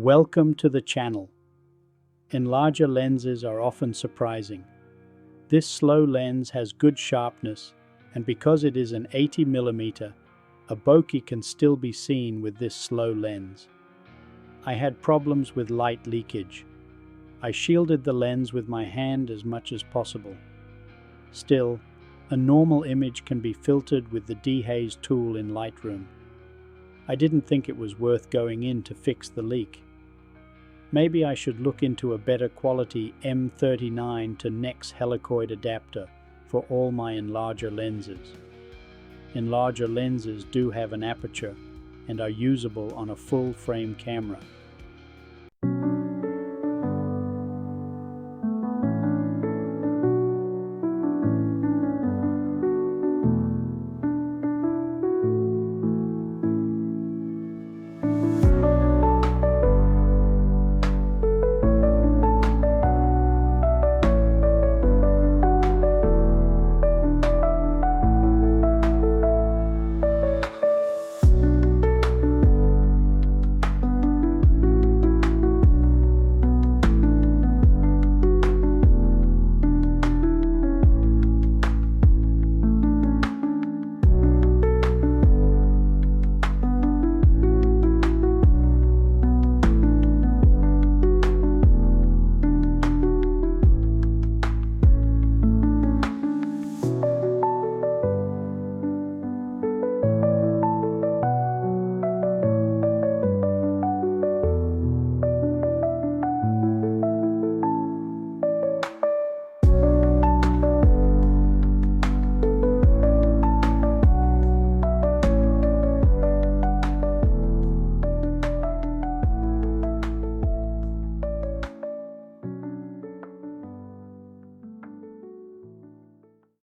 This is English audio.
Welcome to the channel. Enlarger lenses are often surprising. This slow lens has good sharpness, and because it is an 80mm, a bokeh can still be seen with this slow lens. I had problems with light leakage. I shielded the lens with my hand as much as possible. Still, a normal image can be filtered with the dehaze tool in Lightroom. I didn't think it was worth going in to fix the leak. Maybe I should look into a better quality M39 to NEX helicoid adapter for all my enlarger lenses. Enlarger lenses do have an aperture and are usable on a full frame camera.